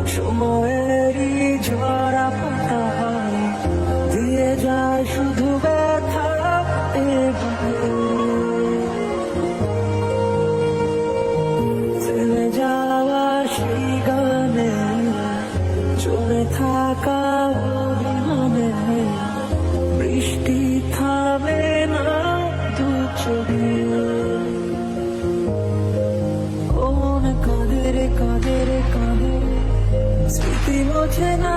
সময়েরই ঝরা পাতা দিয়ে যায় শুধু ব্যথা থেমে যাওয়া সেই গানে চলে থাকা অভিমানে বৃষ্টি থামে না দু চোখে কাঁদে রে কাঁদে রে কাঁদে স্মৃতি মোছে না